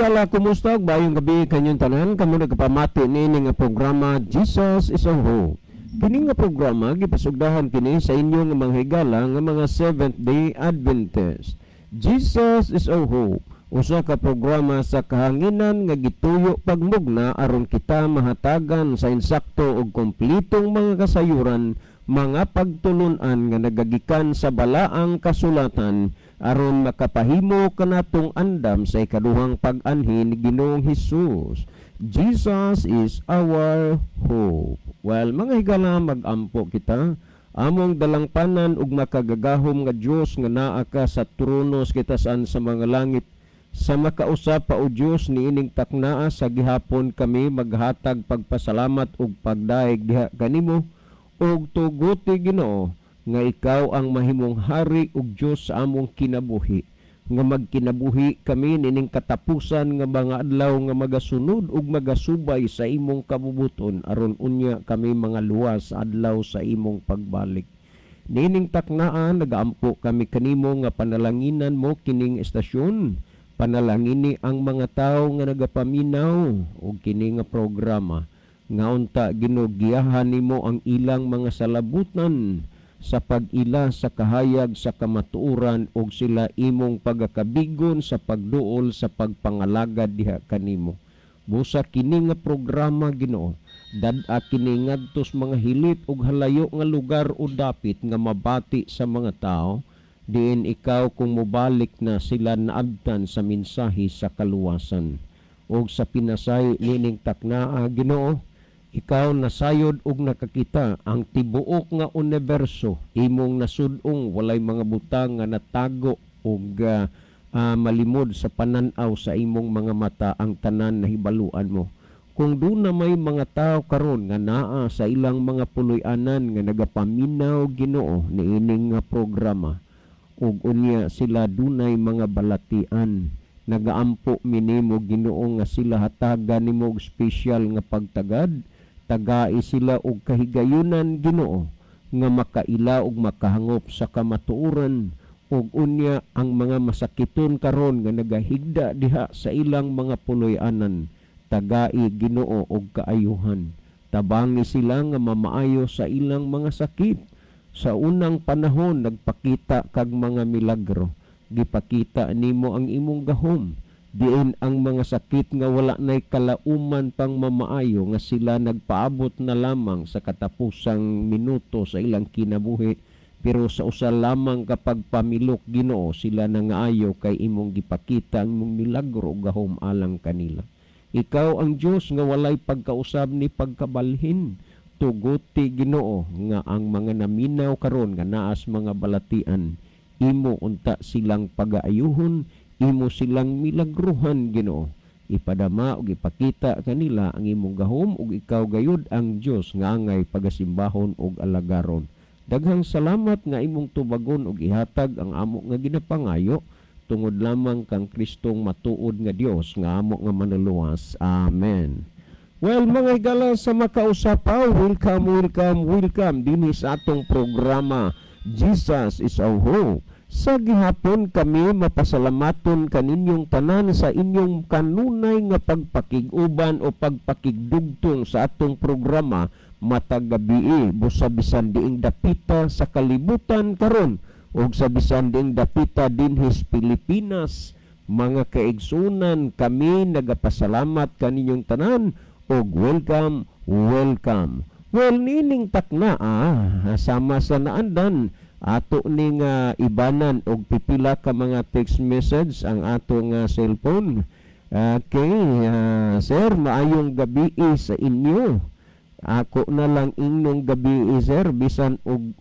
higala, kumusta? Bayong gabi kanyang tanan. Kamu nagpamati ni nga programa Jesus is a Hope. Kini nga programa gipasugdahan kini sa inyong mga higala nga mga Seventh-day Adventist. Jesus is a Hope. Usa ka programa sa kahanginan nga gituyo pagmugna aron kita mahatagan sa insakto ug kumplitong mga kasayuran, mga pagtulunan nga nagagikan sa balaang kasulatan aron makapahimo kanatong andam sa ikaduhang pag-anhin ni Ginoong Hesus. Jesus is our hope. Well, mga higala, mag-ampo kita. Among dalangpanan ug makagagahom nga Dios nga naa ka sa tronos kita saan sa mga langit. Sa makausap pa o Dios niining taknaa sa gihapon kami maghatag pagpasalamat ug pagdaig diha kanimo ug tuguti Ginoo nga ikaw ang mahimong hari ug Dios sa among kinabuhi, nga magkinabuhi kami nining katapusan nga mga adlaw nga magasunod ug magasubay sa imong kabubuton aron unya kami mga luwas adlaw sa imong pagbalik. Nining taknaan nagaampo kami kanimo nga panalanginan mo kining estasyon, panalangini ang mga tawo nga nagapaminaw og kini nga programa, nga unta ginugiyahan nimo ang ilang mga salabutan sa pag-ila sa kahayag sa kamatuoran ug sila imong pagakabigon sa pagduol sa pagpangalagad diha kanimo. Busa kini nga programa Ginoo, dad-a kini ngadtos mga hilit ug halayo nga lugar o dapit nga mabati sa mga tao, diin ikaw kung mobalik na sila naabtan sa mensahe sa kaluwasan. Og sa pinasay nining taknaa Ginoo, ikaw nasayod ug nakakita ang tibuok nga universo imong nasud-ong walay mga butang nga natago ug malimod sa pananaw sa imong mga mata ang tanan na hibaluan mo. Kung doon na may mga tao karon nga naa sa ilang mga puloy-anan nga nagapaminaw Ginoo niining nga programa ug unya sila dunay mga balatian, nagaampo minimo Ginoo nga sila hatagan nimo og espesyal nga pagtagad, tagai sila og kahigayunan Ginoo nga makaila og makahangop sa kamatuoran ug unya ang mga masakiton karon nga nagahigda diha sa ilang mga puloy-anan, tagai Ginoo og kaayuhan. Tabangi sila nga mamaayo sa ilang mga sakit. Sa unang panahon nagpakita kag mga milagro, gipakita nimo ang imong gahom. Diin ang mga sakit nga wala nay kalauman pang mamaayo nga sila nagpaabot na lamang sa katapusang minuto sa ilang kinabuhi, pero sa usa lamang kapag pamilok Ginoo sila nangaayo kay imong gipakita ang imong milagro ug gahom alang kanila. Ikaw ang Dios nga walay pagkausab ni pagkabalhin. Tuguti Ginoo nga ang mga naminaw karon nga naas mga balatian, imo unta silang pagaayuhon, imo silang milagruhan Ginoo. Ipadama ug ipakita kanila ang imong gahom ug ikaw gayud ang Dios nga angay pagasimbahon ug alagaron. Daghang salamat nga imong tubagon ug ihatag ang amo nga ginapangayo tungod lamang kang Kristong matuod nga Dios nga amo nga manuluwas. Amen. Well, mga higala, sa makausapaw, welcome dinhi sa atong programa Jesus is our Hope. Sa gihapon kami mapasalamaton kaninyong tanan sa inyong kanunay nga pagpakiguban o pagpakigdugtong sa atong programa matag gabi, busa bisan diing dapita sa kalibutan karon ug sa bisan diing dapita dinhis Pilipinas. Mga kaigsunan, kami nagapasalamat kaninyong tanan og welcome. Well, nining taknaa sama sa naandan ato ning ibanan og pipila ka mga text message ang ato nga cellphone. Okay, sir, maayong gabi sa inyo. Ako na lang inyong gabi sir, bisan og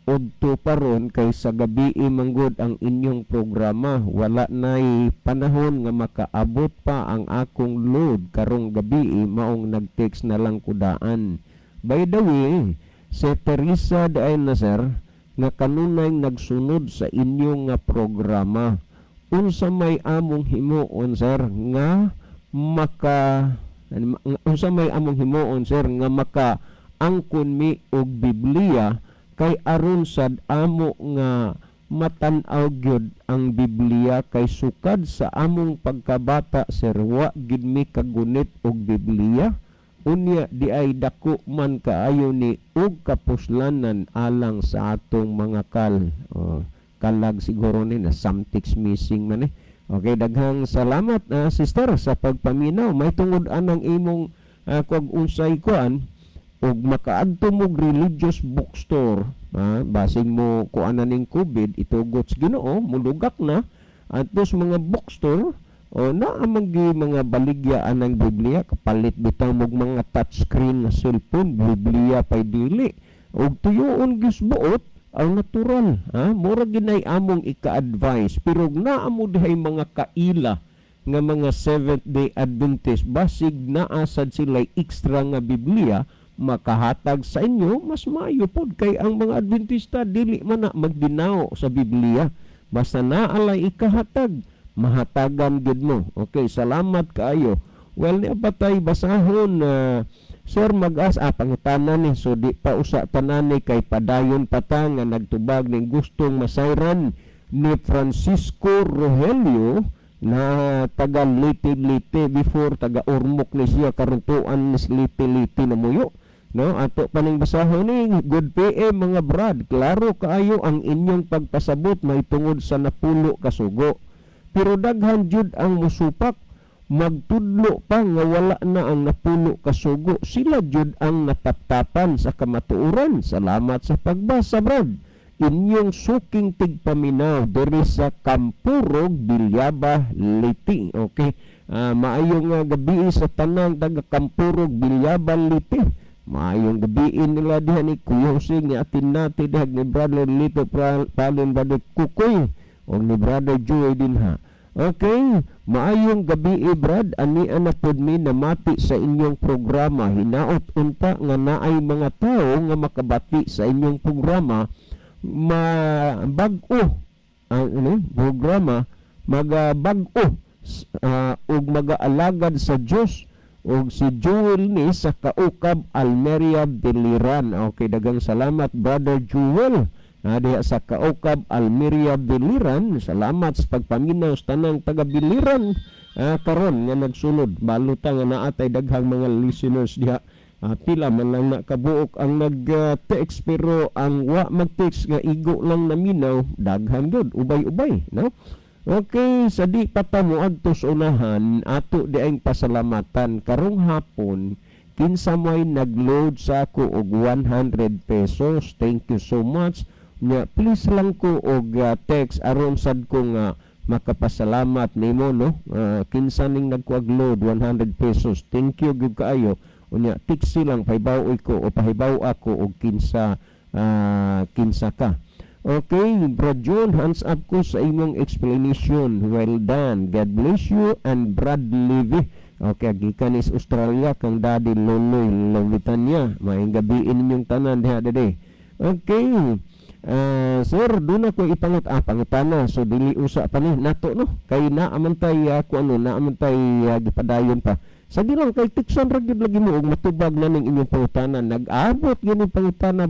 udto paron kay sa gabi manggod ang inyong programa. Wala nay panahon nga makaabot pa ang akong load karong gabi, maong nag-text na lang kudaan. By the way, si Teresa na sir nga kanunay nagsunod sa inyong nga programa. Unsa may among himuon sir nga maka angkon mi og Biblia kay aron sad amo nga matan-aw gyud ang Biblia kay sukad sa among pagkabata sir wa gid mi kagunit og Biblia unya di ay dako man kaayo ni og kapuslanan alang sa atong mga kalag siguro ni na something's missing man eh. Okay, daghang salamat sister sa pagpaminaw. May tungod anang imong kung unsay kuan og makaadto mo religious bookstore basing mo kuanan ning COVID itugot sa Ginoo mulugak na atos mga bookstore o naamang mga baligya anang Biblia kapalit bitaw mo mga touchscreen na cellphone Biblia pay dili og tuyoon gisbuot ang natural mura ginay among ika-advise pero naamo dihay mga kaila nga mga Seventh Day Adventist basig naasad sila extra nga Biblia makahatag sa inyo mas maayo pod kay ang mga Adventista dili man na magdinaw sa Biblia basta naalay ikahatag mahatagan gid mo. Okay, salamat kaayo. Well, ni patay basahon sir mag-as pangutanan ni so di pa usa tanan ni kay padayon pata nga nagtubag ning gustong masayran ni Francisco Rogelio na taga Liti-Liti before taga Ormoc ni siya karuntuan ni Liti-Liti na muyo. No, ato paning basahon ni good PM mga brad. Klaro kaayo ang inyong pagpasabot may tungod sa napulo ka sugo. Pero daghan jud ang musupak magtudlo pa nga wala na ang napulo ka sugo. Sila jud ang nataptapan sa kamatuoran. Salamat sa pagbasa brad. Inyong suking tigpaminaw diri sa Kampurog, Bilyaba, Liti. Okay. Maayong gabi sa tanang taga Kampurog, Bilyaba, Liti. Maayong gabiin nila diha ni Kuya Husing ni atin natin diha ni Brother Lito Palin Brother Kukoy o ni Brother Joy din ha. Okay, maayong gabi Brad, ani ana pod mi namati sa inyong programa. Hinaot unta nga naay mga tao nga makabati sa inyong programa mabag-o ang programa magabag-o ug magaalagad sa Dios og si Joel ni sa Kaukab Almeria Biliran. Okay, dagang salamat Brother Joel diha sa Kaukab Almeria Biliran. Salamat sa pagpaminaw sa tanang taga Biliran karon nga nagsunod baluta nga naatay daghang mga listeners diha. Pila man lang nakabuok ang nag-text pero ang wa mag-text nga igo lang naminaw daghan gud ubay-ubay no. Okay, sa di patamo adto sa unahan ato di ang pasalamatan karong hapon kinsa may nag-load sa ako og 100 pesos. Thank you so much. Nga please lang ko og text aron sad ko nga makapasalamat nimo no. Kinsa ning nagkuag-load 100 pesos. Thank you gyud kaayo. Unya text lang pahibaw ko o pahibaw ako og kinsa ka. Okay, Brad John, hands up ko sa imong explanation. Well done. God bless you. And Brad Levy. Okay, gikan is Australia kang Daddy Loloy Lovitanya. Maayong gabiin ninyong tanan diha dede. Okay. Sir, doon ako pangutana. So dili usa pa ni nato no. Kay naamantay naamantay gipadayon pa. Sa di lang kay tiksan ra gyud lagi mo og matubag na ning inyong pangutanan. Nag-abot gyud ning pangutana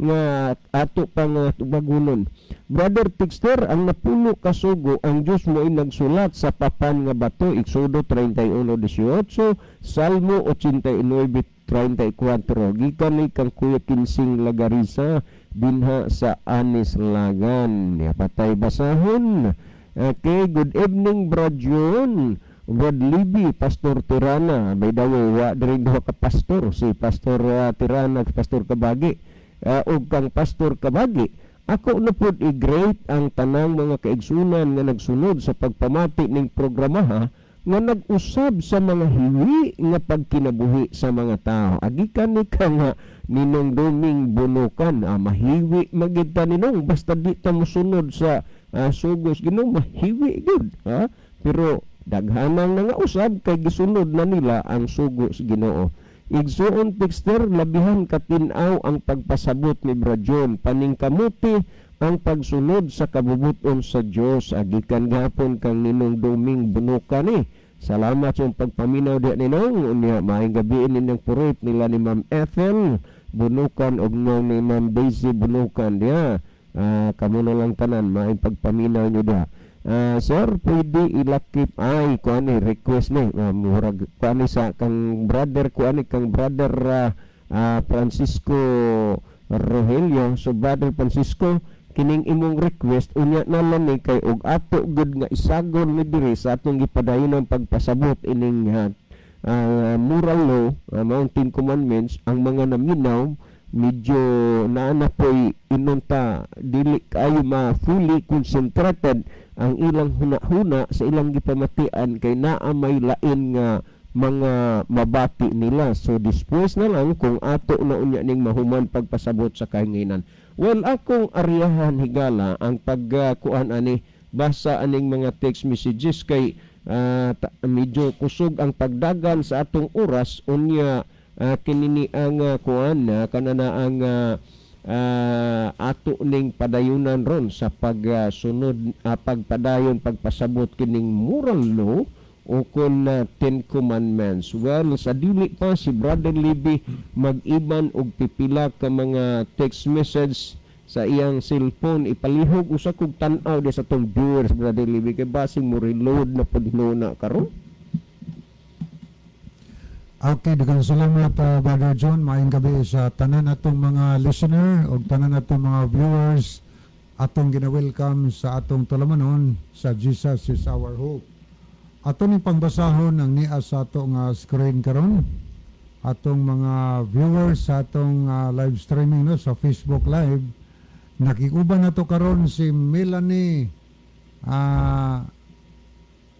nga ato pang tubagunon. Brother Texter, ang napulo ka sugo ang Dios mo ay nagsulat sa papan nga bato. Exodo 31:18, Salmo 89:34. Gikan ni kang Kuya Kinsing Lagarisa dinha sa Anis Lagan. Patay basahon. Okay, good evening Brad John. Brad Libby, Pastor Tirana. By the way, wa diri duha ka pastor, si Pastor Tirana at Pastor Kabagi. O kang Pastor Kabagi. Ako na pod i-great ang tanang mga kaigsunan nga nagsunod sa pagpamati ning programa nga nag-usab sa mga hiwi nga pagkinabuhi sa mga tao. Agikan ni ka nga Ninong Doming Bunukan, mahiwi magita ninong basta di ta mosunod sa sugos Ginoo, mahiwi gud pero daghanang nga usab kay gisunod na nila ang sugo sa Ginoo. Igsuon Texter, labihan katinaw ang pagpasabot ni Brajon, paningkamuti ang pagsunod sa kabubuton sa Dios. Agikan gapon kang Ninong Doming Bunukan ni. Salamat sa pagpaminaw di ninong. Unya maayong gabi ninyong purit nila ni Ma'am Ethel Bunukan og ni Ma'am Daisy Bunukan dia. kamo na lang tanan maay pagpaminaw nyo diha. Sir, pwede ilakip ay kuan ni request ni murag kuan ni sa kang brother Francisco Rogelio. So brother Francisco, kining imong request unya na lang ni kay og ato gud nga isagon mi diri sa atong gipadayon pagpasabot ining moral law, Mountain Commandments, ang mga naminaw medyo naanapoy inunta dili kayo fully concentrated ang ilang hunahuna sa ilang gipamatian kay naa may lain nga mga mabati nila. So dispose na lang kung ato na unya ning mahuman pagpasabot sa kahinginan. Well, akong ariyahan higala ang pagkuan ani basa aning mga text messages kay medyo kusog ang pagdagan sa atong oras unya kinini ang kuan na kanana ang ato ning padayunan ron sa pagsunod pagpadayon pagpasabot kining moral law o kun Ten Commandments. Well, sa dili pa si Brother Libby mag-iban og pipila ka mga text message sa iyang cellphone, ipalihog usa kog tan-aw di sa tong viewers, Brother Libby, kay basing mo reload na paghinuna karon. Okay, daghang salamat Brother John. Maayong gabi sa tanan atong mga listener o tanan atong mga viewers atong gina-welcome sa atong tulamanon sa Jesus is our hope. Atong pangbasahon ang niya sa atong screen karon. Atong mga viewers sa atong live streaming no sa Facebook Live, nakikuban nato karon si Melanie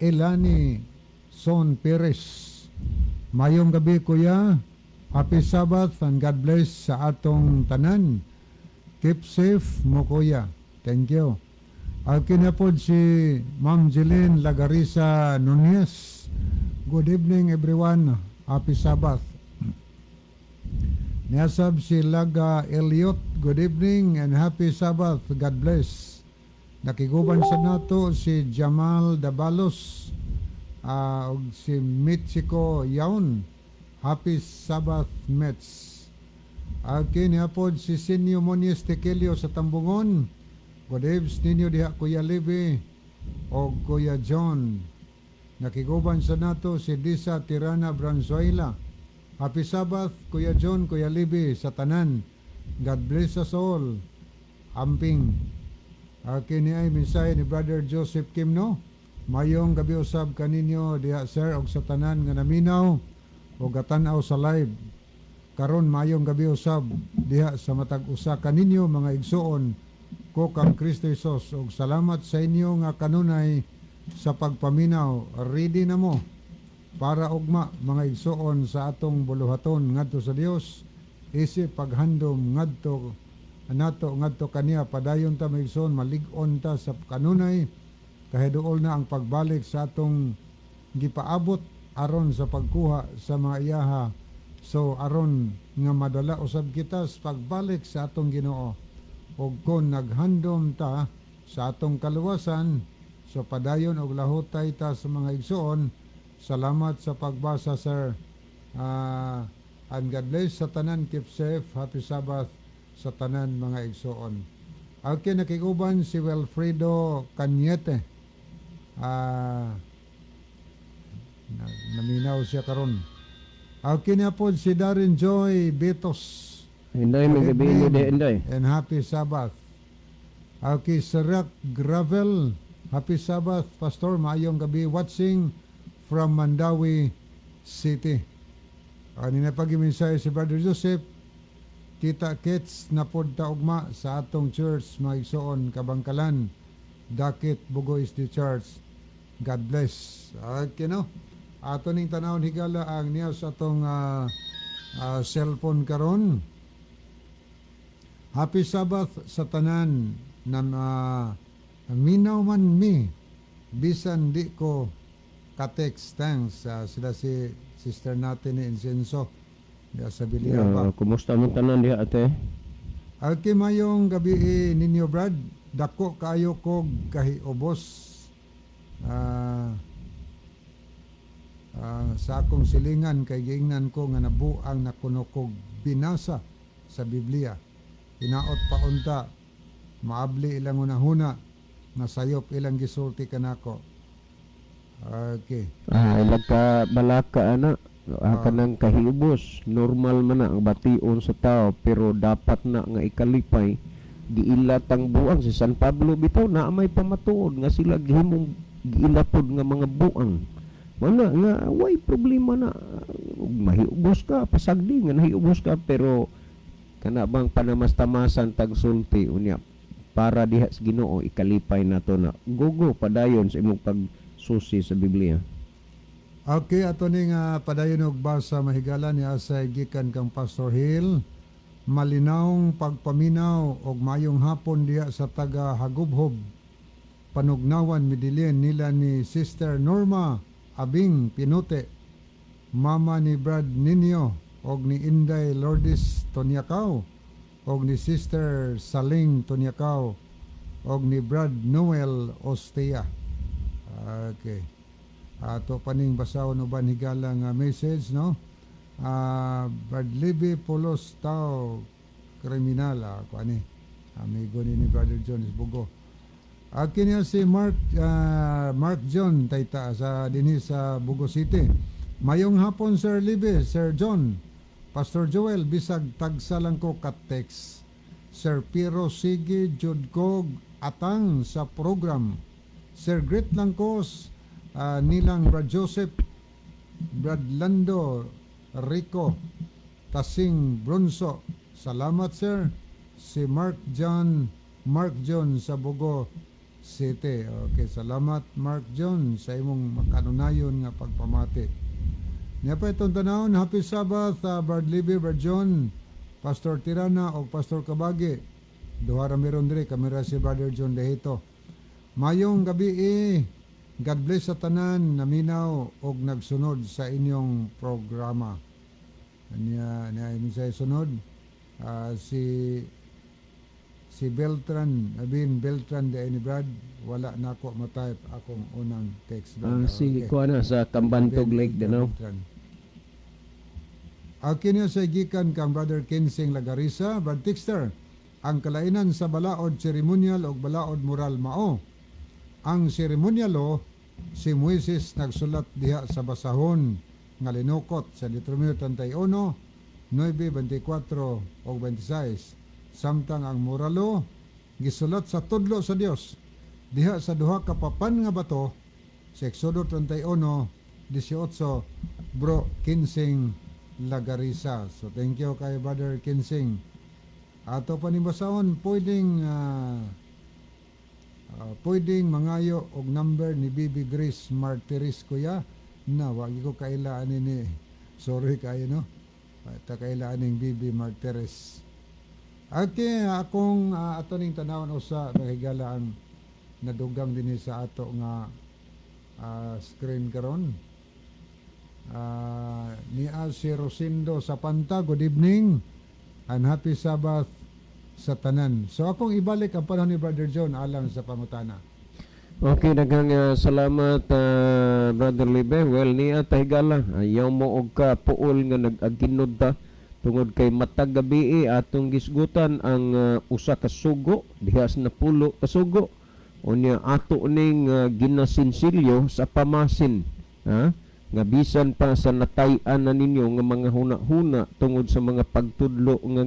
Elani Son Perez. Mayong gabi kuya, happy Sabbath and God bless sa atong tanan. Keep safe mo kuya. Thank you. Kinapod si Ma'am Jeline Lagarisa Nunez. Good evening everyone. Happy Sabbath. Niasab si Laga Elliot. Good evening and happy Sabbath. God bless. Nakiguban sa nato si Jamal Dabalos. Si Mexico Yaun. Happy Sabbath Mets. Kinapod si Sinyo Monies Tequilio sa Tambungon. Good evening ninyo diha Kuya Libby o Kuya John. Nakiguban sa nato si Disa Tirana Branzuela. Happy Sabbath Kuya John, Kuya Libby sa tanan. God bless us all. Amping. Kini ay mensahe ni Brother Joseph Kimno. Mayong gabi usab kaninyo diha sir og sa tanan nga naminaw o gatan-aw sa live. Karon mayong gabi usab diha sa matag usa kaninyo mga igsuon ko kang Kristo Jesus og salamat sa inyo nga kanunay sa pagpaminaw. Ready na mo para ugma mga igsuon sa atong buluhaton ngadto sa Dios isip paghandom ngadto kaniya padayon ta mga igsuon malig-on ta sa kanunay kahiduol na ang pagbalik sa atong gipaabot aron sa pagkuha sa mga iyaha. So aron nga madala usab kita sa pagbalik sa atong Ginoo. O kung naghandom ta sa atong kaluwasan, so padayon og lahutay ta sa mga igsuon. Salamat sa pagbasa sir. And God bless sa tanan, keep safe, happy Sabbath sa tanan mga igsuon. Okay, nakikuban si Wilfredo Cañete. Naminaw siya karon. Okay na po si Darren Joy Betos. Inday may gabi ni Inday. And happy Sabbath. Okay, Sarak Gravel. Happy Sabbath, Pastor. Maayong gabi watching from Mandawi City. Kanina pag-iminsahe si Brother Joseph, kita kits na podta ugma sa atong church maigsoon Kabangkalan. Dakit Bugoy is the church. God bless. Okay no. Ato ning tanawon higala ang niya sa atong cellphone karon. Happy Sabbath sa tanan na minaw man mi bisan di ko ka-text. Thanks sila si sister natin ni Insenso diya sa Biliaba. Kumusta mo tanan diha ate? Okay, mayong gabi ninyo Brad. Dako kayo ko kahiubos sa akong silingan kay giingnan ko nga nabuang nakuno kog binasa sa Biblia. Hinaot pa unta maabli ilang unahuna, nasayop ilang gisulti kanako. Okay. Ilag ka balaka ana. Kanang kahibos, normal man na ang bation sa tao, pero dapat na nga ikalipay giilat ang buang si San Pablo bitaw na may pamatuod nga sila gihimong giilapod nga mga buang. Wala nga way problema na mahiubos ka pasagdi nga nahiubos ka, pero kana bang panamastamasan tag sulti unya para diha sa Ginoo ikalipay nato na gogo padayon sa imong pagsusi sa Biblia. Okay, ato ning padayon og basa mahigala ni asay gikan kang Pastor Hill. Malinawng pagpaminaw og mayong hapon diya sa taga Hagubhob. Panugnawan midilin nila ni Sister Norma Abing Pinute, mama ni Brad Ninyo og ni Inday Lourdes Tonyakaw og ni Sister Saling Tonyakaw og ni Brad Noel Ostea. Okay. Ato paning basahon uban higala nga message, no? Brad Libby Polos Tao kriminal ako ani amigo ni Brother John Isbugo. Kini si Mark John tayta sa dinhi sa Bugo City. Mayong hapon Sir Libby, Sir John, Pastor Joel, bisag tagsa lang ko ka text. Sir Piero sige jud ko atang sa program. Sir Grit lang ko nilang Brad Joseph, Brad Lando Rico, Tasing Bronso. Salamat sir. Si Mark John sa Bugo City. Okay, salamat Mark John sa imong makanunayon nga pagpamati. Niya pa itong tanawon, happy Sabbath, Brad Libby, Brad John, Pastor Tirana o Pastor Kabagi. Duha ra meron diri, kamera si Brother John Dehito. Mayong gabi God bless sa tanan, naminaw og nagsunod sa inyong programa. Niya sa sunod si Beltran, Beltran de ni Brad, wala na ako matype akong unang text. Si kuana sa Kambantog Lake din, no? Akin niya sa gikan kang Brother Kinsing Lagarisa, Brad Tixter, ang kalainan sa balaod ceremonial o balaod moral mao. Ang ceremonialo, si Moises nagsulat diha sa basahon nga linukot sa Deuteronomio 31, 9:24 o 26. Samtang ang moralo gisulat sa tudlo sa Dios diha sa duha ka papan nga bato sa Exodo 31:18. Bro Kinsing Lagarisa. So thank you kay Brother Kinsing. Ato panibasahon pwedeng mangayo og number ni Bibi Grace Martiris kuya na wagi ko kailaan ni sorry kayo no ta kailaan ning Bibi Martiris. Okay, akong ato ning tanawon usa nahigala ang nadugang dinhi sa ato nga screen karon. Ni si Rosindo sa Panta, good evening and happy Sabbath sa tanan. So akong ibalik ang panahon ni Brother John alang sa pangutana. Okay, daghang salamat Brother Libe. Well, niya tahigala ayaw mo og ka puol nga nag-aginod ta tungod kay matag gabi atong gisgutan ang usa ka sugo dihas na pulo ka sugo. Unya ato ning ginasinsilyo sa pamasin, ha? Nga bisan pa sa natay-an na ninyo nga mga huna-huna tungod sa mga pagtudlo nga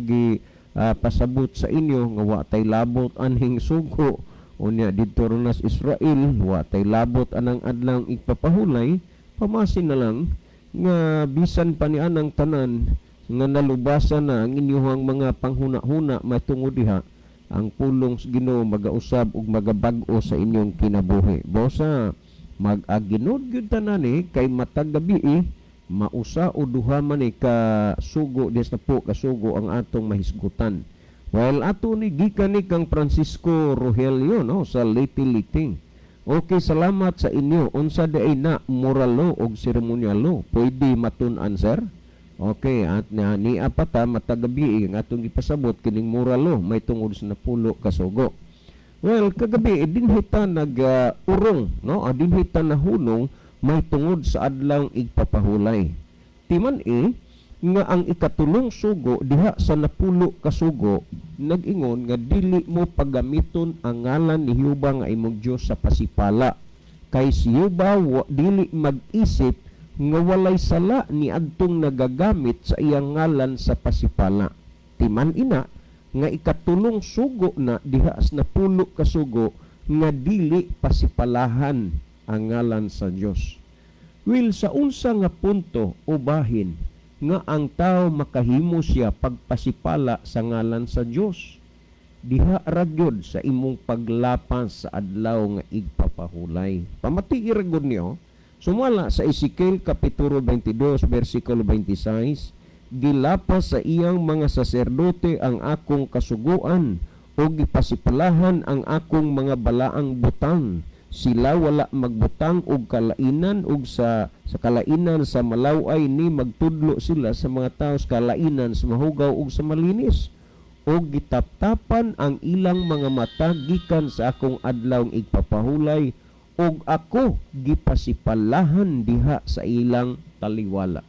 pasabot sa inyo nga wa tay labot anhing sugo. Unya didto nas Israel wa tay labot anang adlang ipapahulay, pamasin na lang nga bisan pa ni anang tanan nga nalubasan na ang inyong mga panghuna-huna matungod diha, ang pulong sa Ginoo magausab ug magabag-o sa inyong kinabuhi. Bosa mag-aginod gyud tanan kay matag gabi mausa o duha man ka sugo des na po ka sugo ang atong mahisgutan. While ato ni gikan ni kang Francisco Rogelio no sa Liti-Liting. Okay, salamat sa inyo. Unsa day na moral law og ceremonial law? Pwede matun-an sir? Okay, at ni apata matagabi ang atong ipasabot kining moral law may tungod sa napulo ka sugo. Well, kagabi dinhita urong no, dinhita na hunong may tungod sa adlang igpapahulay. Timan nga ang ikatulong sugo diha sa napulo ka sugo nag-ingon nga dili mo paggamiton ang ngalan ni Jehova nga imong Dios sa pasipala, kay si Jehova dili mag-isip nga walay sala ni adtong nagagamit sa iyang ngalan sa pasipala. Timan ina nga ikatulong sugo na diha sa napulo ka sugo nga dili pasipalahan ang ngalan sa Dios. Will sa unsa nga punto ubahin nga ang tao makahimo siya pagpasipala sa ngalan sa Dios? Diha ragyod sa imong paglapas sa adlaw nga igpapahulay. Pamati iragod niyo, sumala sa Ezekiel kapitulo 22 versikulo 26, gilapas sa iyang mga saserdote ang akong kasuguan o gipasipalahan ang akong mga balaang butang. Sila wala magbutang og kalainan ug sa kalainan sa malaway ni magtudlo sila sa mga tao sa kalainan sa mahugaw ug sa malinis. Og gitaptapan ang ilang mga mata gikan sa akong adlawng igpapahulay og ako gipasipalahan diha sa ilang taliwala.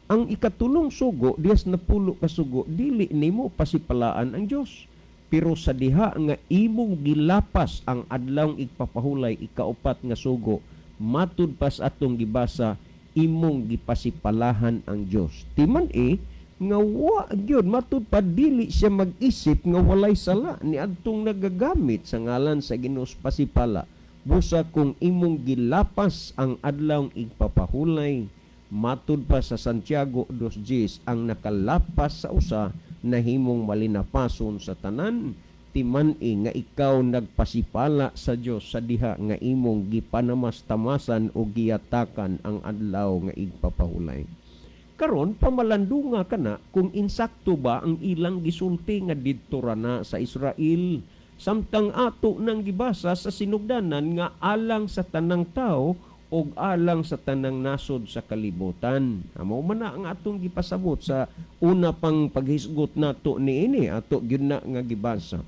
Ang ikatulong sugo diyas na pulo ka sugo dili nimo pasipalaan ang Dios. Pero sa diha nga imong gilapas ang adlawng igpapahulay ikaupat nga sugo, matud pas atong gibasa, imong gipasipalahan ang Dios. Timan nga wa gyud matud pa dili siya mag-isip nga walay sala ni adtong nagagamit sa ngalan sa Ginoo pasipala. Busa kung imong gilapas ang adlawng igpapahulay, matud pa sa Santiago 2:10 ang nakalapas sa usa nahimong malinapason sa tanan. Timan nga ikaw nagpasipala sa Dios sa diha nga imong gipanamas-tamasan o giyatakan ang adlaw nga igpapahulay. Karon pamalandunga kana kung insakto ba ang ilang gisulti nga didto ra na sa Israel, samtang ato nang gibasa sa sinugdanan nga alang sa tanang tao og alang sa tanang nasod sa kalibutan. Amo man na ang atong gipasabot sa una pang paghisgot nato niini ato gyud na nga gibasa.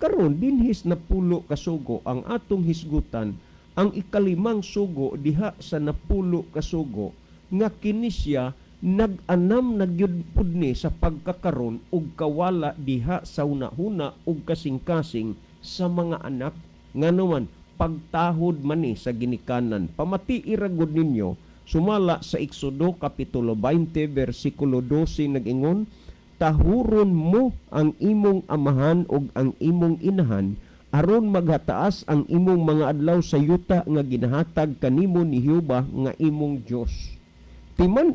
Karon dinhis na pulo ka sugo ang atong hisgutan, ang ikalimang sugo diha sa napulo ka sugo nga kini siya nag-anam na gyud pud ni sa pagkakaron og kawala diha sa hunahuna og kasing-kasing sa mga anak nganuman pagtahod man ni sa ginikanan. Pamati iragod ninyo, sumala sa Exodo kapitulo 20 versikulo 12 nag-ingon, tahuron mo ang imong amahan ug ang imong inahan aron maghataas ang imong mga adlaw sa yuta nga ginahatag kanimo ni Jehova nga imong Dios. Timan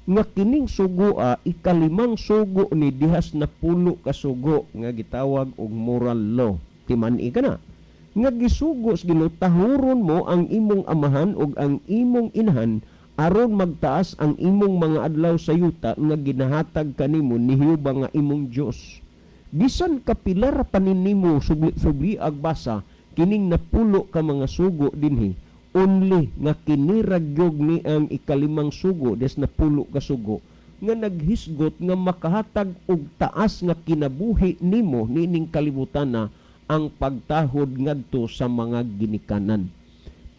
nga kining sugo ikalimang sugo ni dihas na pulo ka sugo nga gitawag og moral law. Timan kana nga gisugo sa Ginoo, tahuron mo ang imong amahan ug ang imong inahan aron magtaas ang imong mga adlaw sa yuta nga ginahatag kanimo ni Jehova nga imong Dios. Bisan kapila ra paninimo subli agbasa kining napulo ka mga sugo dinhi, only nga kiniragyog ni ang ikalimang sugo des napulo ka sugo nga naghisgot nga makahatag og taas nga kinabuhi nimo nining kalibutan na ang pagtahod ngadto sa mga ginikanan.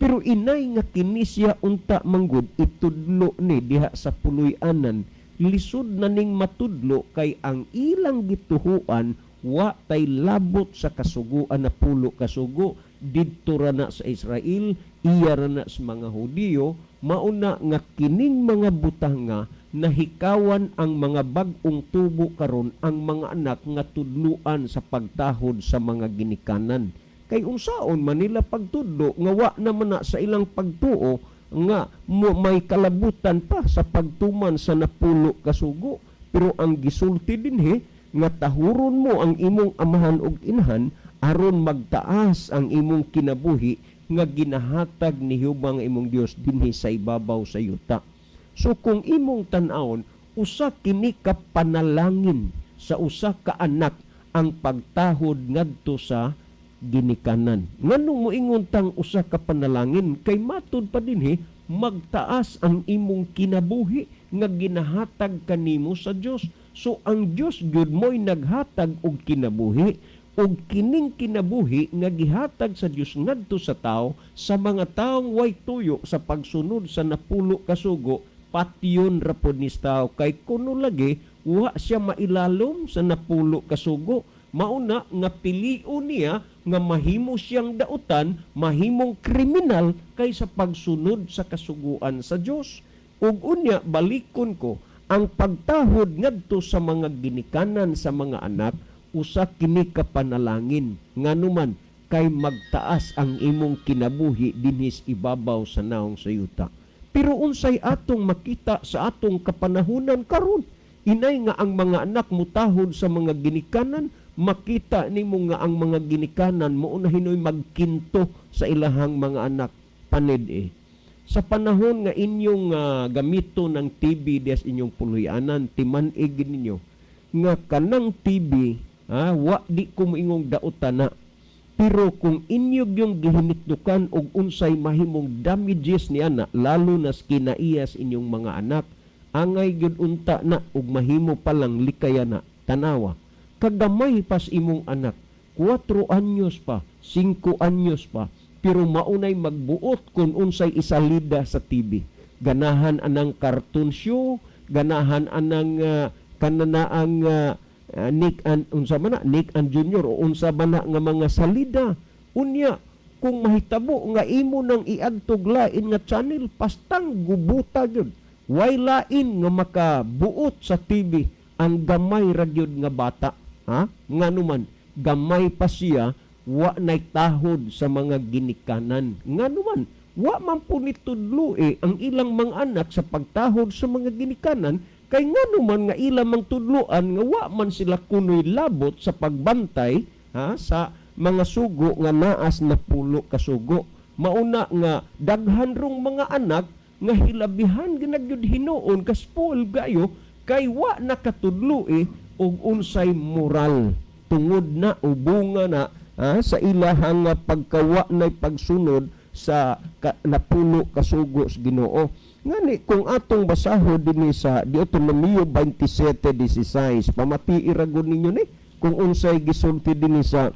Pero inay nga kini siya unta manggod itudlo ni diha sa puloy-anan, lisod na ning matudlo kay ang ilang gituhuan wa tay labot sa kasuguan na pulo kasugo didto ra na sa Israel, iya ra na sa mga Hudiyo, mauna nga kining mga butang nga nahikawan ang mga bag-ong tubo karon ang mga anak nga tudluan sa pagtahod sa mga ginikanan. Kay unsaon man nila pagtudlo nga wa naman na sa ilang pagtuo nga may kalabutan pa sa pagtuman sa napulo kasugo. Pero ang gisulti dinhi nga tahuron mo ang imong amahan ug inahan aron magtaas ang imong kinabuhi nga ginahatag ni Jehova nga imong Dios dinhi sa ibabaw sa yuta. So kung imong tan-awon, usa kini ka panalangin sa usa ka anak ang pagtahod ngadto sa ginikanan. Nganong moingon tang usa ka panalangin kay matud pa dinhi magtaas ang imong kinabuhi nga ginahatag kanimo sa Dios. So ang Dios gyud mo'y naghatag og kinabuhi, og kining kinabuhi nga gihatag sa Dios ngadto sa tao, sa mga taong way tuyo sa pagsunod sa napulo ka sugo, patyon rapod ni tao kay kuno lagi wa siya mailalom sa napulo ka sugo. Mauna nga piliu niya nga mahimo siyang dautan, mahimong kriminal kaysa pagsunod sa kasuguan sa Dios. Ug unya balikon ko, ang pagtahod ngadto sa mga ginikanan sa mga anak usa kini ka panalangin nganuman kay magtaas ang imong kinabuhi dinhis ibabaw sa naong sayuta. Pero unsay atong makita sa atong kapanahunan karon? Inay nga ang mga anak mutahod sa mga ginikanan, makita nimo nga ang mga ginikanan mo na hinoy magkinto sa ilahang mga anak panid Sa panahon nga inyong gamito ng TV des inyong puluyanan, timanig ninyo nga kanang TV, wa di ko moingong dautan na. Pero kung inyo yung gihinitdukan og unsay mahimong damages niya na, lalo na kinaiyas inyong mga anak, angay gyud unta na ug mahimo palang likaya na tanawa. Kagamay pas imong anak, 4 anyos pa, 5 anyos pa, pero maunay magbuot kung unsay isalida sa TV. Ganahan anang cartoon show, ganahan anang kananaang Nick and Junior o unsa ba na nga mga salida. Unya kung mahitabo nga imo nang iadtog lain nga channel, pastang gubuta gyud. Way lain nga makabuot sa TV ang gamay ra gyud nga bata. Nganuman gamay pa siya, wa nay tahod sa mga ginikanan. Nganuman wa man po nitudlo ang ilang mga anak sa pagtahod sa mga ginikanan. Kay nga naman nga ilang mang tudloan nga wa man sila kunoy labot sa pagbantay sa mga sugo nga naas na pulo ka sugo. Mauna nga daghan rong mga anak nga hilabihan ginagyud hinuon ka spoil gayo kay wa nakatudlo og unsay moral tungod na ubunga na sa ilahang pagkawa na pagsunod sa napulo ka sugo sa Ginoo. Ngani kung atong basahod dinhi sa Deuteronomio 27:16, pamati iragon ninyo ni kung unsay gisulti dinhi sa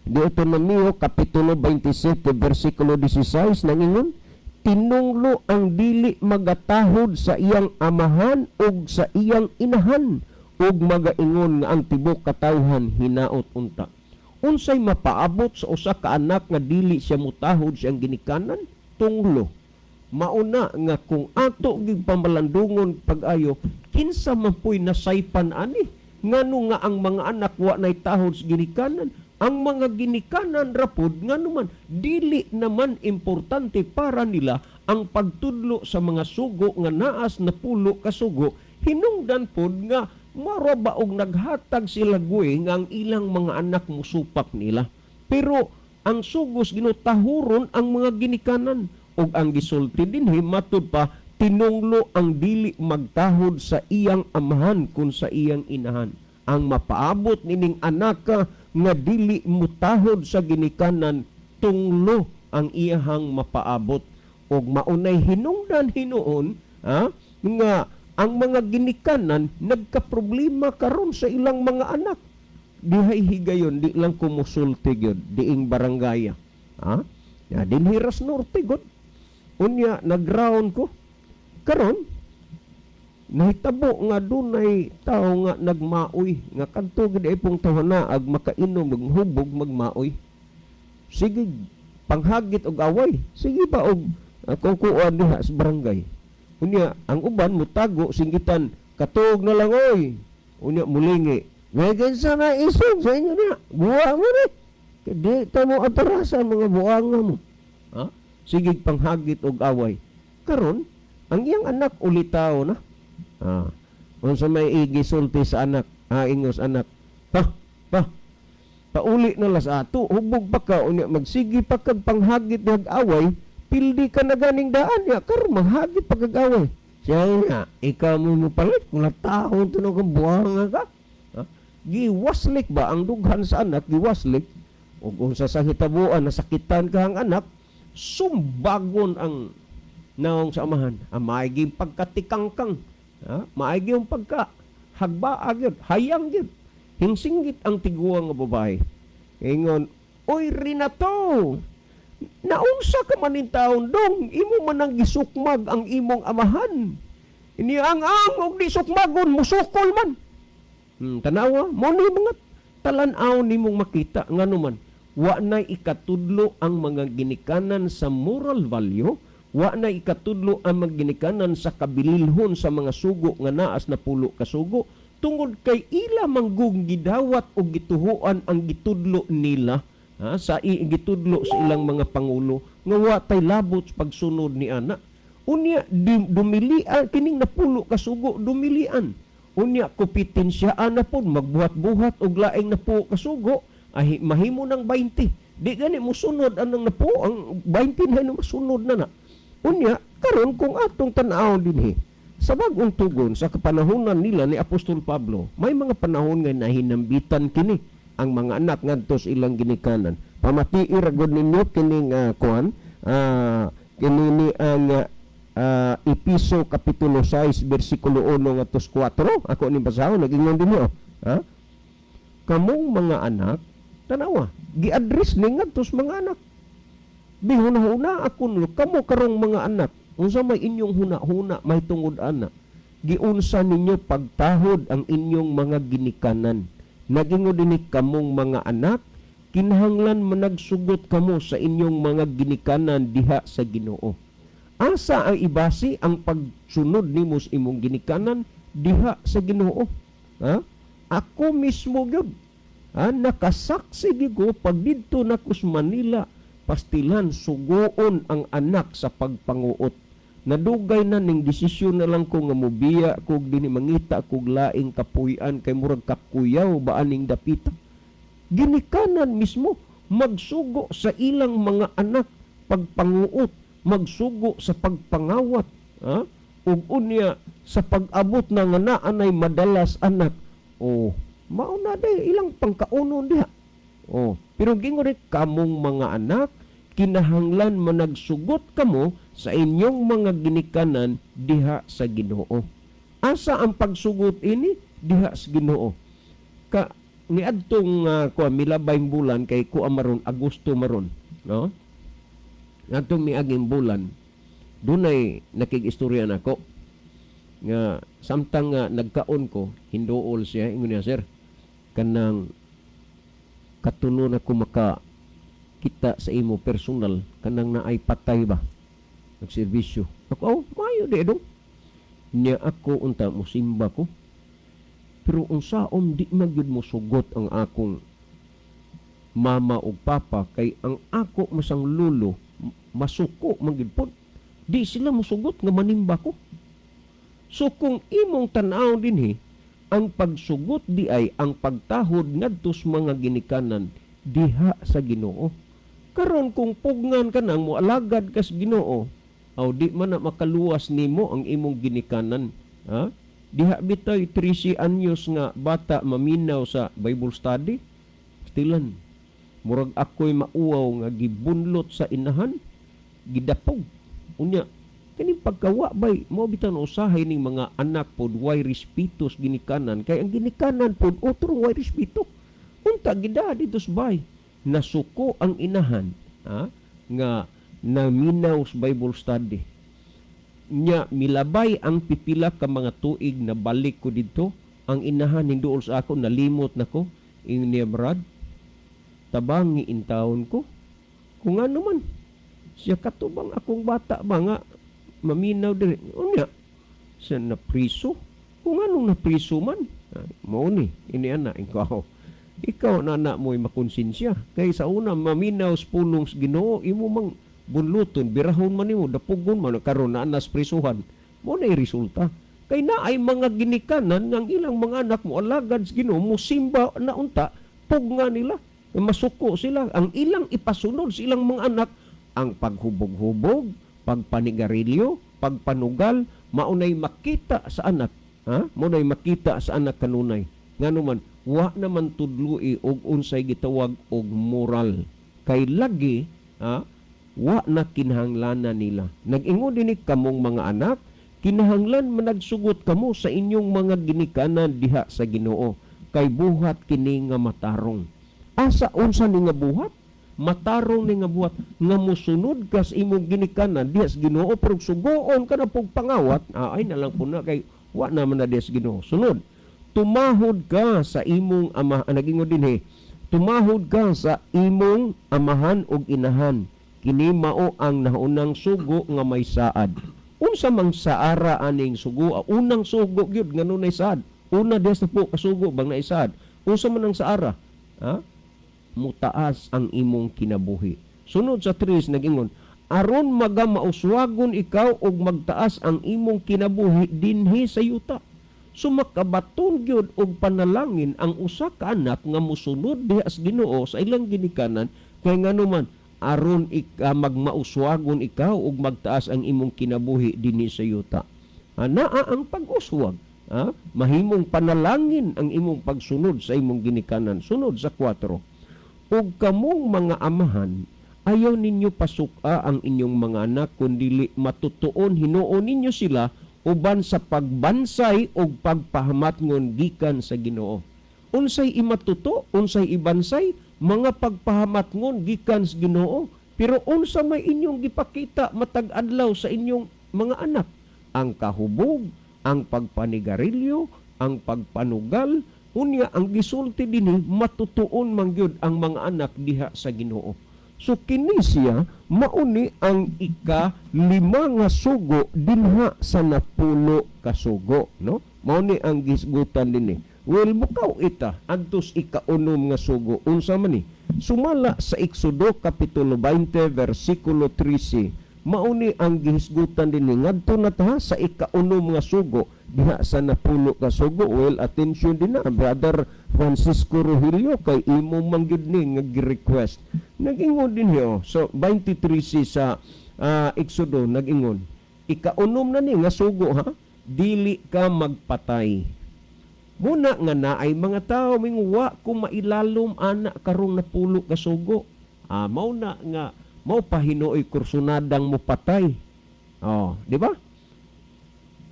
Deuteronomio kapitulo 27 bersikulo 16 nangingon, tinunglo ang dili magatahod sa iyang amahan ug sa iyang inahan ug magaingon nga ang tibok katawhan hinaot unta. Unsay mapaabot sa usa ka anak nga dili siya mutahod siyang ginikanan? Tunglo. Mauna nga kung ato gig pamalandungon pag-ayo, kinsa man po'y nasaypan ani ngano nga ang mga anak wa nay tahod sa ginikanan. Ang mga ginikanan rapod ngano man dili naman importante para nila ang pagtudlo sa mga sugo nga naas na pulo ka sugo. Hinungdan pod nga maraba og naghatag sila guwe nga ang ilang mga anak musupak nila. Pero ang sugos ginutahuron ang mga ginikanan. Og ang gisulti dinhi matud pa tinunglo ang dili magtahod sa iyang amahan kun sa iyang inahan. Ang mapaabot nining anak nga dili mutahod sa ginikanan, tunglo ang iyahang mapaabot. Og maunay hinungdan hinuon nga ang mga ginikanan nagkaproblema karon sa ilang mga anak. Dihay higayon di lang kumusulti gyud diing barangaya. Dinhi Ras Norte gud. Unya naground ko karon nahitabo nga dunay tao nga nagmaoy nga kadto gid ay pong tawhana ag makainom maghubog magmaoy. Sige panghagit og away, sige pa og kukuan diha sa barangay. Unya ang uban mutago singgitan katog na lang oy. Unya mulingi wegen sa na isog sa inyo niya buwa mo ni di ta mo atrasan mga buanga mo. Sige panghagit og away. Karon ang iyang anak ulitaw na. Unsa may igisulti sa anak, ingos anak. Pauli na las ato, hubog pa ka unya magsigi pa kag panghagit og away, pildi ka na ganing daan ya karon maghagit pa kag away. Siya nga, ikaw mo palit kung taon tunog ang buhanga ka. Giwaslik ba ang dughan sa anak giwaslik ug unsa sa hitabuan nasakitan ka ang anak, sumbagon ang naong sa amahan. Maigi pagkatikangkang, maigi yung pagkahagbaag yun, hayang yun. Hingsinggit ang tiguang nga babae. Ingon, oy Renato, Naunsa ka man in taon dong, imo man ang gisukmag ang imong amahan. Iniang og di sukmagon, musukol man. Tanawa, mo ni mga talanaw nimong makita ngano man wa na ikatudlo ang mga ginikanan sa moral value, wa na ikatudlo ang mga ginikanan sa kabililhon sa mga sugo nga naas na pulo ka sugo, tungod kay ila manggug gidawat o gituhuan ang gitudlo nila sa gitudlo sa ilang mga pangulo nga wa tay labot sa pagsunod ni ana. Unya dumilian kining napulo ka sugo, dumilian. Unya kompetensyaan na pod magbuhat-buhat og laing napulo ka sugo, ay mahimo ng 20. Di gani mo sunod anang napo ang 20 na masunod na. Unya karon kung atong tan-aw dinhi sa bag-ong tugon sa kapanahonan nila ni Apostol Pablo, may mga panahon nga nahinambitan kini ang mga anak ngadto sa ilang ginikanan. Pamati iragod ninyo kining kini ni ang Episo Kapitulo 6 versikulo 1 ngadto 4. Ako ni basahon nag-ingon dinyo. Kamong mga anak, tanawa, gi-address ni ngadto sa mga anak. Bihuna-huna ako nilo, kamo karong mga anak, unsa may inyong huna-huna may tungod ana. Giunsa ninyo pagtahod ang inyong mga ginikanan. Nagingon dinhi kamong mga anak, kinahanglan managsugot kamo sa inyong mga ginikanan diha sa Ginoo. Asa ang ibasi ang pagsunod nimo sa imong ginikanan diha sa Ginoo? Ako mismo gyud nakasaksi gigo pag didto nako sa Manila, pastilan sugoon ang anak sa pagpanguot. Nadugay na ning desisyon na lang ko nga mobiya kog dinhi mangita kog laing kapuy-an kay murag kakuyaw ba aning dapita. Ginikanan mismo magsugo sa ilang mga anak pagpanguot, magsugo sa pagpangawat, ug unya sa pag-abot na nga naanay madalas anak. Mao na day ilang pangkaunon diha. Pero gingon kamong mga anak, kinahanglan managsugot kamo sa inyong mga ginikanan diha sa Ginoo. Asa ang pagsugot ini diha sa Ginoo? Niadtong milabayng bulan kay kuha maron Agosto maron, no? Atong miaging bulan, dunay nakig-istorya nako nga samtang nagkaon ko, hinduol siya, ingon niya, sir, kanang katulo na ko makakita sa imo personal, kanang naay patay ba nagserbisyo. Ako, mayo di dong. Niya ako unta musimba ko. Pero unsaon di magyud mo sugot ang akong mama o papa kay ang ako masang lulo masuko manggid pod. Di sila musugot nga manimba ko. So kung imong tan-aw dinhi, ang pagsugot di ay ang pagtahod ngadto sa mga ginikanan diha sa Ginoo. Karon kung pugngan ka nang moalagad ka sa Ginoo, aw di man na makaluwas nimo ang imong ginikanan. Diha bitay 13 anyos nga bata maminaw sa Bible study. Stilan, murag ako'y mauwaw nga gibunlot sa inahan, gidapog. Unya, kaning pagkawa bay, mo bitan usahay ning mga anak pod way respeto sa ginikanan. Kay ang ginikanan pod otro way respeto. Unta gida dito sa bay, nasuko ang inahan, nga naminaw sa Bible study. Nya milabay ang pipila ka mga tuig na balik ko dito, ang inahan hinduol sa ako, nalimot nako, niya Brad, tabangi intawon ko. Kung ano man, siya katubang akong bata ba nga, maminaw din. Unya, siya napriso. Kung anong napriso man, mo ni, ini ana, ikaw na anak mo'y makonsensya. Kaya sa una, maminaw sa pulong sa Ginoo, imo mang bunluton, birahon man nimo, dapugon man, karon na anas prisuhan. Mo na resulta. Kay na ay mga ginikanan ng ilang mga anak mo alagad sa Ginoo, musimba na unta, pugnga nila. Masuko sila. Ang ilang ipasunod sa ilang mga anak, ang paghubog-hubog, pagpanigarilyo, pagpanugal, maunay makita sa anak. Maunay makita sa anak kanunay. Ngano man, wa naman tudloi og unsay gitawag og moral. Kay lagi, wa na kinahanglanan nila. Nag-ingon din kamong mga anak, kinahanglan managsugot kamo sa inyong mga ginikanan diha sa Ginoo. Kay buhat kini nga matarong. Asa unsa ni nga buhat? matarong ni nga buhat nga musunod ka sa imong ginikanan diha sa Ginoo pero sugoon ka na pong pangawat, ay na lang po na kay wa naman na diha sa Ginoo. Sunod, tumahod ka sa imong ama, nag-ingon dinhi, tumahod ka sa imong amahan ug inahan. Kini mao ang naunang sugo nga may saad. Unsa mang saara aning sugo? Unang sugo gyud nga nunay saad. Una diha sa po kasugo bang naisaad. Unsa man ang saara? Mutaas ang imong kinabuhi. Sunod sa 3 nag-ingon, aron magamauswagon ikaw ug magtaas ang imong kinabuhi dinhi sa yuta. Sumakabaton gyud og panalangin ang usa ka anak nga mosunod diha sa Ginoo sa ilang ginikanan kay nganuman aron magmauswagon ikaw ug magtaas ang imong kinabuhi dinhi sa yuta. Naa ang pag-uswag. Mahimong panalangin ang imong pagsunod sa imong ginikanan. Sunod sa 4. Ug kamong mga amahan, ayaw ninyo pasuka ang inyong mga anak kundili matutuon hinuon ninyo sila uban sa pagbansay ug pagpahamatngon gikan sa Ginoo. Unsay imatuto, unsay ibansay, mga pagpahamatngon gikan sa Ginoo. Pero unsa may inyong gipakita matag adlaw sa inyong mga anak? Ang kahubog, ang pagpanigarilyo, ang pagpanugal, unya ang gisulti dinhi matutuon man gyud ang mga anak diha sa Ginoo. So kini siya mauni ang ika-5 nga sugo dinha sa 10 ka sugo, no? Mauni ang gisgutan dinhi. Well, bukaw ita adtos ika-6 nga sugo. Unsa man ni? Sumala sa Exodo kapitulo 20 versikulo 13. Mauni ang gihisgutan dinhi ngadto na ta sa ika-6 nga sugo diha sa 10 ka sugo. Well, attention din na Brother Francisco Rogelio kay imo man gyud ni nga gi-request. Nag-ingon din hiyo. So 23 sa Exodo nag-ingon. Ika-6 na ni nga sugo ha. Dili ka magpatay. Muna nga na ay mga tao mingwa kung mailalom ana karong 10 ka sugo. Mao na nga mao pahinoy kursunadang mo patay. Di ba?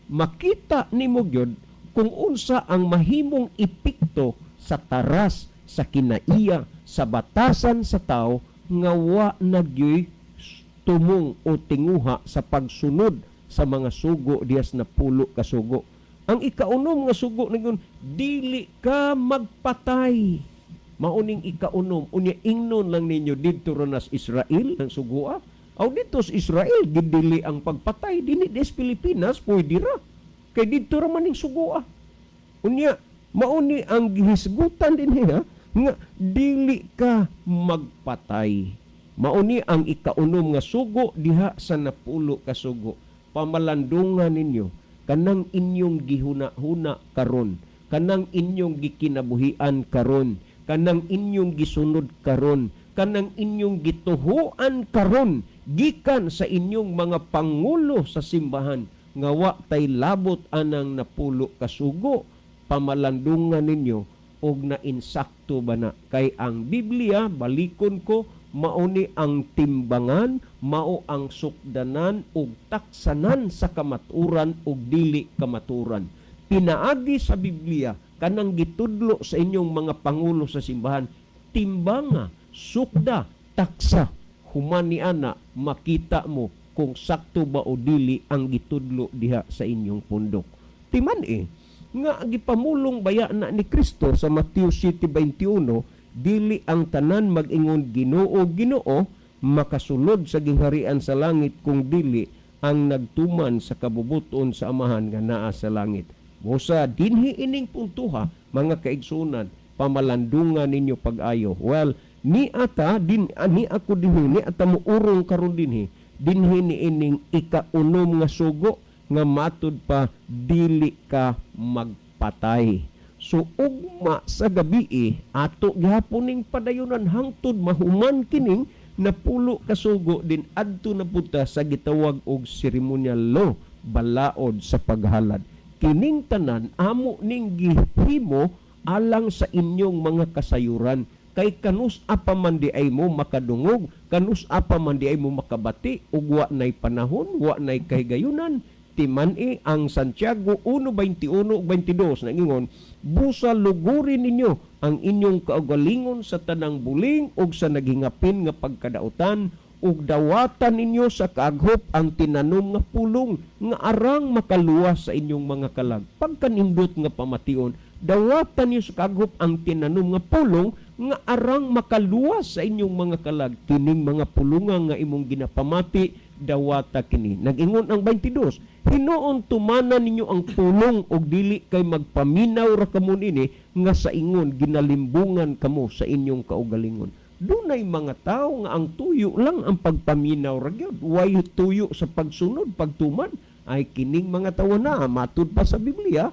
Makita nimo gyud kung unsa ang mahimong epekto sa taras, sa kinaiya, sa batasan sa tao nga wa nagyoy tumong o tinguha sa pagsunod sa mga sugo diyas na 10 ka sugo. Ang ika-6 nga sugo ningon, dili ka magpatay. Mauning ika-6, unya ingnon lang ninyo didto ra nas Israel ng sugoa. Aw dito sa Israel gidili ang pagpatay dinhi des Pilipinas pwede ra. Kay didto ra maning sugoa. Unya mauni ang gihisgutan dinhi ha nga dili ka magpatay. Mauni ang ika-6 nga sugo diha sa 10 ka sugo. Pamalandungan ninyo kanang inyong gihuna-huna karon, kanang inyong gikinabuhian karon, kanang inyong gisunod karon, kanang inyong gituhuan karon gikan sa inyong mga pangulo sa simbahan nga wa tay labot anang 10 ka sugo. Pamalandungan ninyo og nainsakto ba na kay ang Biblia balikon ko mauni ang timbangan, mao ang sukdanan ug taksanan sa kamaturan ug dili kamaturan. Pinaagi sa Biblia kanang gitudlo sa inyong mga pangulo sa simbahan, timbanga, sukda, taksa, human ni ana makita mo kung sakto ba o dili ang gitudlo diha sa inyong pundok. Timan nga gipamulong baya na ni Kristo sa Mateo 7:21, dili ang tanan mag-ingon Ginoo, Ginoo, makasulod sa gingharian sa langit kung dili ang nagtuman sa kabubuton sa amahan nga naa sa langit. Busa dinhi ining puntuha mga kaigsunan, pamalandungan ninyo pag-ayo. Well, ni ako dinhi, ni ata mo urong karon dinhi ni ining ika-6 nga sugo nga matud pa dili ka magpatay. So ugma sa gabi ato gihapon ning padayunan hangtod mahuman kining 10 ka sugo din adto na punta sa gitawag og ceremonial law, balaod sa paghalad. Kining tanan amo ning gihimo alang sa inyong mga kasayuran. Kay kanus apa man di ay mo makadungog, kanus apa man di ay mo makabati ug wa nay panahon, wa nay kahigayunan, Timani ang Santiago 1:21 ug 22 nangingon, busa lugurin ninyo ang inyong kaugalingon sa tanang buling ug sa naghingapin nga pagkadautan ug dawatan ninyo sa kaaghop ang tinanom nga pulong nga arang makaluwas sa inyong mga kalag. Pagkanindot nga pamation, dawatan niyo sa kaaghop ang tinanom nga pulong nga arang makaluwas sa inyong mga kalag. Kining mga pulungan nga imong ginapamati, dawata kini. Nag-ingon ang 22, hinuon tumanan ninyo ang pulong og dili kay magpaminaw ra kamo nini nga sa ingon ginalimbungan kamo sa inyong kaugalingon. Dunay mga tao nga ang tuyo lang ang pagpaminaw ra gyud, way tuyo sa pagsunod pagtuman. Ay kining mga tawo na matud pa sa Biblia,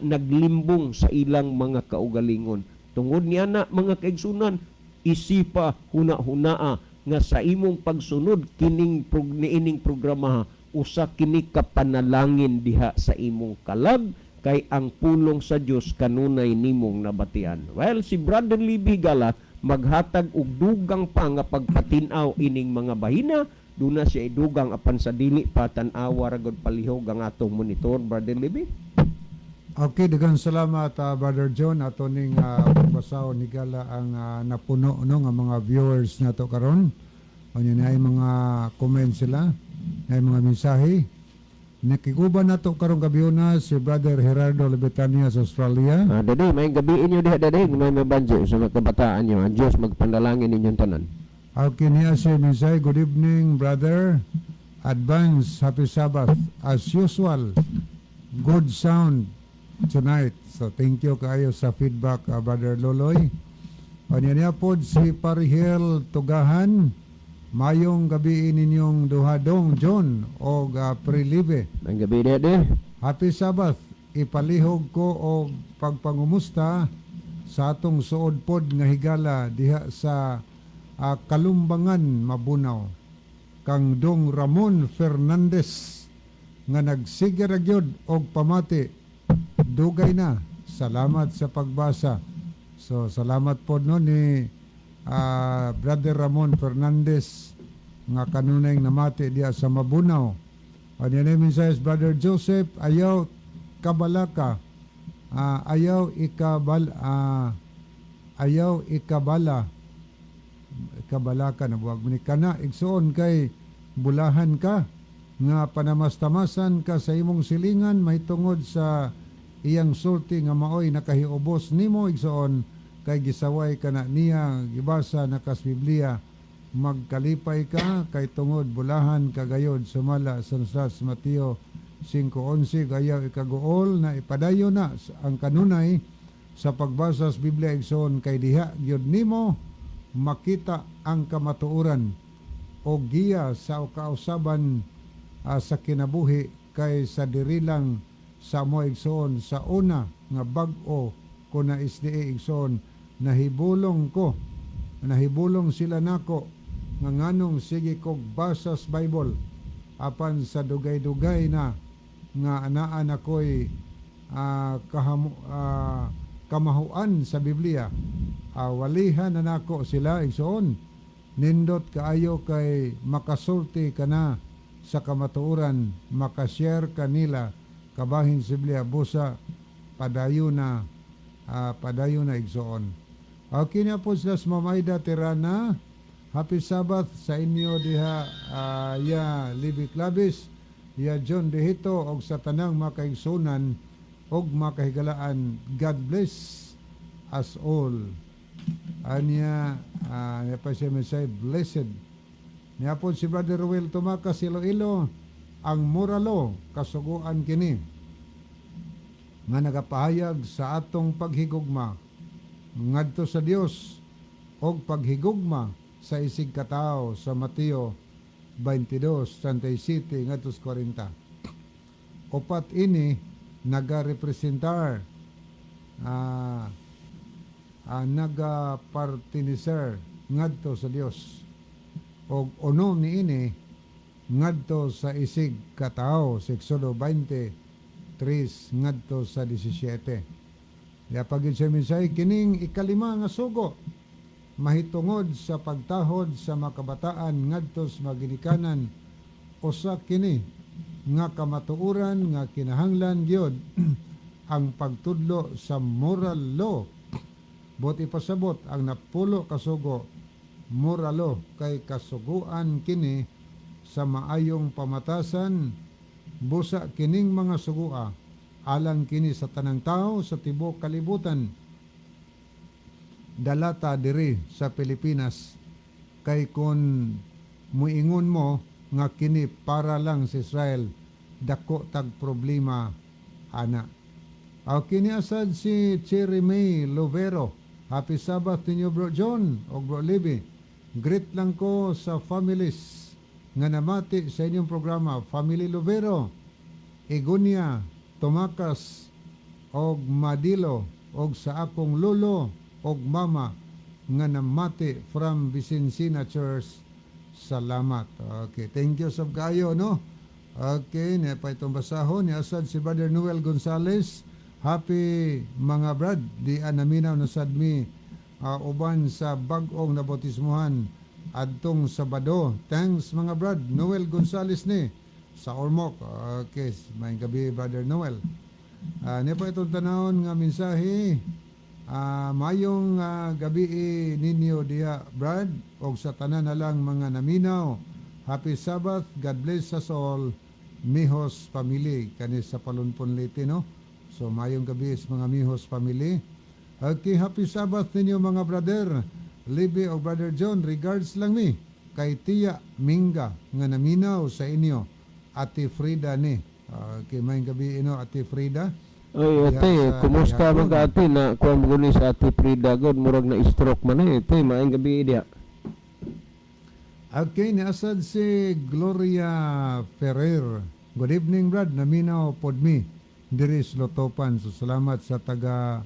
naglimbong sa ilang mga kaugalingon. Tungod niya na mga kaigsunan, isipa huna-hunaa nga sa imong pagsunod niining programa usa kini ka panalangin diha sa imong kalag kay ang pulong sa Dios kanunay nimong nabatian. Well, si Brother Libby Gala maghatag og dugang pa nga pagpatinaw ining mga bahina, duna siya idugang apan sa dili pa tan-awa ra gud palihog ang atong monitor. Brother Libby. Okay, daghang salamat Brother John. Ato ning pagbasaw ni Gala ang napuno no nga mga viewers nato karon. Ano na ay mga comment sila, ay mga mensahe. Nakiguban nato karong gabi na si Brother Gerardo Lebetania sa Australia. Dede, may gabiin nyo diha dede, may mabanjo sa mga kabataan nyo. Ang Diyos magpanalangin ninyong tanan. Okay niya si mensahe, good evening brother. Advance, happy Sabbath. As usual, good sound tonight. So thank you kayo sa feedback Brother Loloy. O niya po si Parihel Tugahan. Mayong gabi ninyong duhadong John o Prilibe. May gabi dede. Happy Sabbath. Ipalihog ko og pagpangumusta sa atong suod pod nga higala diha sa Kalumbangan, Mabunaw. Kang Dong Ramon Fernandez nga nagsiga ra gyud og pamati. Dugay na. Salamat sa pagbasa. So salamat pod no ni Brother Ramon Fernandez nga kanunay namati diya sa Mabunaw. O niya na mensahe Brother Joseph, ayaw kabalaka, ayaw ikabalaka na buwag ni kana igsoon kay bulahan ka nga panamastamasan ka sa imong silingan mahitungod sa iyang sulti nga maoy nakahiubos nimo igsoon kay gisaway ka na niya gibasa na kas Biblia magkalipay ka kay tungod bulahan kagayod sumala sa Mateo 5:11 gayaw ikaguol na ipadayo na ang kanunay sa pagbasa sa Biblia igsoon kay diha gyud nimo makita ang kamatuoran o giya sa kausaban sa kinabuhi kay sa diri lang sa mo igsoon sa una nga bag-o ko na isdi igsoon nahibulong sila nako nga nganong sige kog basas Bible apan sa dugay-dugay na nga anaan ako'y kamahuan sa Biblia walihan na nako sila igsoon nindot kaayo kay makasulti ka na sa kamatuoran makashare kanila kabahin sa Biblia busa padayon na igsoon. Okay na po sila sa Mamayda Tirana. Happy Sabbath sa inyo diha ya Libby Clavis, ya John Dehito og sa tanang makaigsunan og makahigalaan. God bless us all. Anya pa siya say blessed. Niya po si Brother Ruel Tumakas Iloilo, ang moralo kasuguan kini nga nagapahayag sa atong paghigugma ngadto sa Dios og paghigugma sa isig katao sa Mateo 22:37 ngadto sa 40. Upat ini nagarepresentar nagapartiniser ngadto sa Dios og unom niini ngadto sa isig katao sa Exodo 20:3 ngadto sa 17. Ya pagid sa mensahe kining ikalima nga sugo mahitungod sa pagtahod sa makabataan ngadto sa maginikanan usa kini nga kamatuoran nga kinahanglan gyud ang pagtudlo sa moral law. Buti pasabot ang napulo kasugo moral law kay kasuguan kini sa maayong pamatasan. Busa kining mga sugua alang kini sa tanang tao sa tibuok kalibutan. Dalata diri sa Pilipinas kay kun muingon mo nga kini para lang sa Israel, dako tag problema ana. Aw kini asad si Cherry May Lovero. Happy Sabbath ninyo Bro John o Bro Libby. Greet lang ko sa families nga namati sa inyong programa. Family Lovero, Igunia, Tomakas, og Madilo, og sa akong lolo, og mama, nga namati from Vicencina Church. Salamat. Okay, thank you sab kayo, no? Okay, niya pa itong basahon. Ni asad si Brother Noel Gonzales. Happy mga brad, di anaminaw na sadmi uban sa bag-ong nabotismuhan adtong Sabado. Thanks mga brad. Noel Gonzales ni sa Ormoc. Okay, may gabi Brother Noel. Niya pa itong tanahon nga mensahe. Mayong gabi ninyo diya brad og sa tanan na lang mga naminaw. Happy Sabbath. God bless us all. Mihos family kani sa Palunpon Leyte, no? So mayong gabi sa mga Mihos family. Okay, happy Sabbath ninyo mga brother Libby o Brother John. Regards lang mi kay Tia Minga nga naminaw sa inyo, Ate Frida ni. Okay, mayong gabi ino Ate Frida. Ay, ate, kumusta man ka ate na kuha mo guni sa ate Frida God, murag na stroke man ate, maayong gabi diya. Okay, niasad si Gloria Ferrer. Good evening brad, naminaw pod mi diri sa Lotopan. So salamat sa taga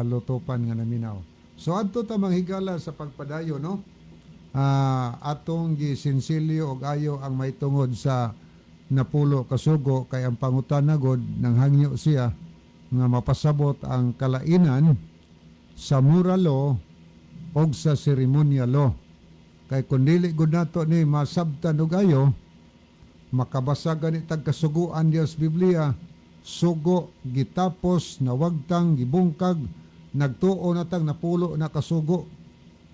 Lotopan nga naminaw. So adto ta manghigala sa pagpadayo, no? Atong gisinsilyo og ayo ang may tungod sa napulo kasugo kay ang pangutana god nang hangyo siya nga mapasabot ang kalainan sa moral law og sa ceremonial law. Kay kung dili gud nato ni masabtan og ayo, makabasa gani tag kasuguan Dios Biblia, sugo gitapos nawagtang gibungkag, nagtuo na tag napulo na kasugo.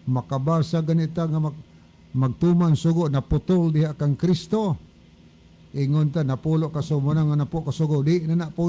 Makabasa gani tag nga magtuman sugo naputol diha kang Kristo. Ingon ta napulo kasugo na nga napo kasugo di na po